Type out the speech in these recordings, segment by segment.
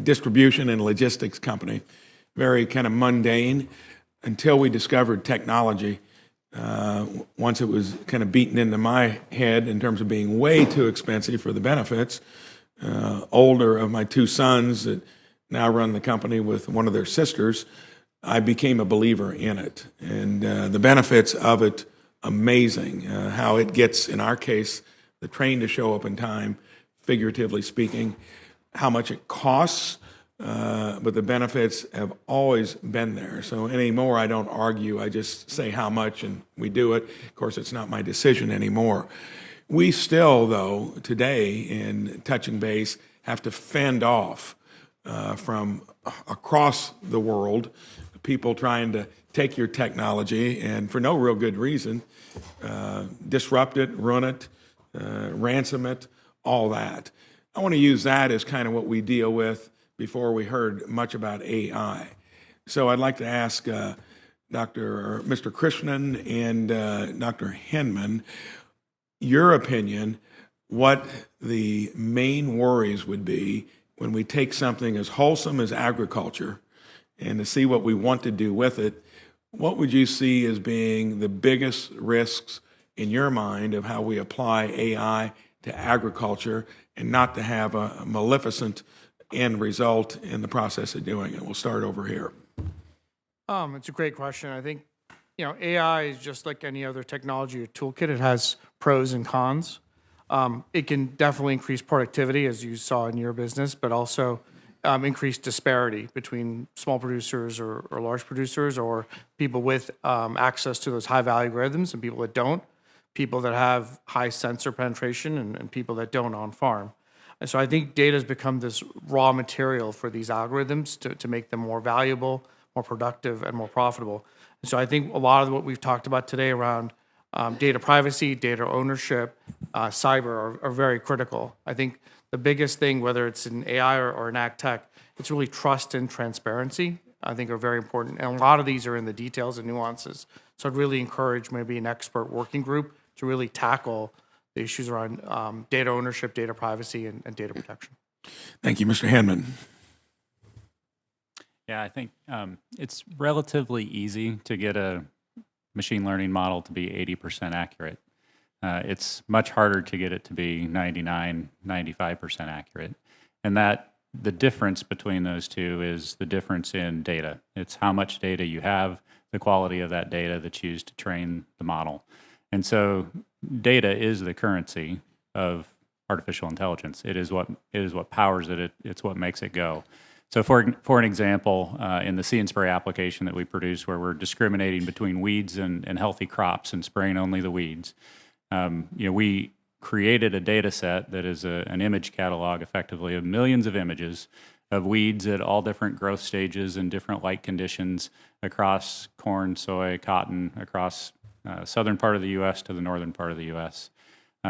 distribution and logistics company, very kind of mundane, until we discovered technology. Once it was kind of beaten into my head in terms of being way too expensive for the benefits. Older of my two sons that now run the company with one of their sisters, I became a believer in it. And the benefits of it, amazing. How it gets, in our case, the train to show up in time, figuratively speaking, how much it costs, but the benefits have always been there. So anymore, I don't argue. I just say how much, and we do it. Of course, it's not my decision anymore. We still, though, today in touching base, have to fend off from across the world people trying to take your technology and, for no real good reason, disrupt it, ruin it, ransom it, all that. I want to use that as kind of what we deal with before we heard much about AI. So I'd like to ask Mr. Krishnan and Dr. Henman, your opinion, what the main worries would be when we take something as wholesome as agriculture and to see what we want to do with it. What would you see as being the biggest risks in your mind of how we apply AI to agriculture and not to have a maleficent end result in the process of doing it? We'll start over here. It's a great question. I think, AI is just like any other technology or toolkit. It has pros and cons. It can definitely increase productivity, as you saw in your business, but also increase disparity between small producers or large producers, or people with access to those high-value algorithms and people that don't, people that have high sensor penetration and people that don't on farm. And so I think data has become this raw material for these algorithms to make them more valuable, more productive, and more profitable. And so I think a lot of what we've talked about today around data privacy, data ownership, cyber are very critical. I think the biggest thing, whether it's in AI or in ag tech, it's really trust and transparency, I think, are very important. And a lot of these are in the details and nuances. So I'd really encourage maybe an expert working group to really tackle the issues around data ownership, data privacy, and data protection. Thank you, Mr. Henman. Yeah, I think it's relatively easy to get a machine learning model to be 80% accurate. It's much harder to get it to be 99, 95% accurate. And that the difference between those two is the difference in data. It's how much data you have, the quality of that data that's used to train the model. And so data is the currency of artificial intelligence. It is what powers it. It's what makes it go. So for an example, in the See and Spray application that we produce, where we're discriminating between weeds and healthy crops and spraying only the weeds, we created a data set that is an image catalog, effectively, of millions of images of weeds at all different growth stages and different light conditions across corn, soy, cotton, across southern part of the U.S. to the northern part of the U.S.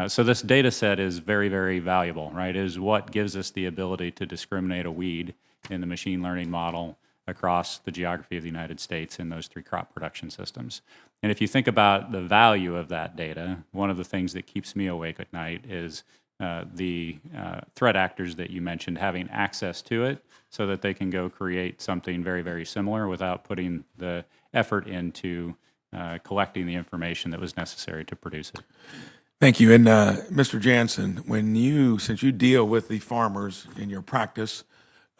So this data set is very, very valuable, right? It is what gives us the ability to discriminate a weed in the machine learning model across the geography of the United States in those 3 crop production systems. And if you think about the value of that data, one of the things that keeps me awake at night is the threat actors that you mentioned having access to it so that they can go create something very, very similar without putting the effort into collecting the information that was necessary to produce it. Thank you. And Mr. Jansen, since you deal with the farmers in your practice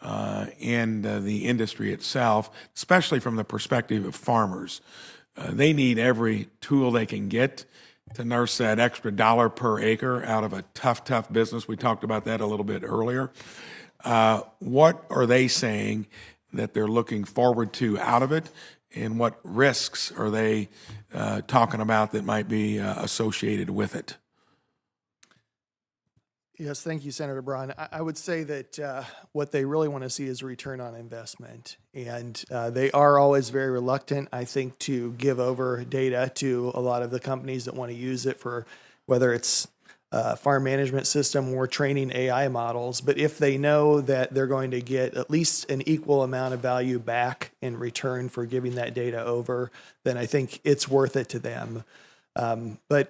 and the industry itself, especially from the perspective of farmers, they need every tool they can get to nurse that extra $1 per acre out of a tough business. We talked about that a little bit earlier. What are they saying that they're looking forward to out of it, and what risks are they talking about that might be associated with it? Yes, thank you, Senator Braun. I would say that what they really want to see is a return on investment. And they are always very reluctant, I think, to give over data to a lot of the companies that want to use it for whether it's farm management system or training AI models. But if they know that they're going to get at least an equal amount of value back in return for giving that data over, then I think it's worth it to them. But,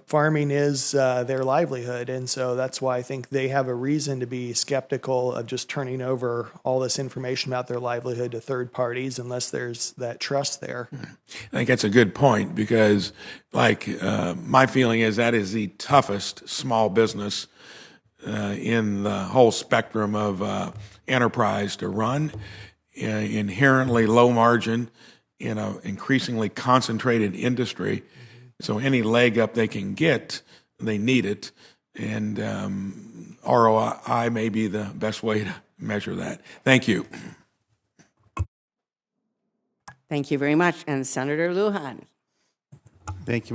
farming is their livelihood. And so that's why I think they have a reason to be skeptical of just turning over all this information about their livelihood to third parties unless there's that trust there. I think that's a good point because, my feeling is that is the toughest small business in the whole spectrum of enterprise to run. Inherently low margin in an increasingly concentrated industry. So any leg up they can get, they need it. And ROI may be the best way to measure that. Thank you. Thank you very much. And Senator Lujan. Thank you.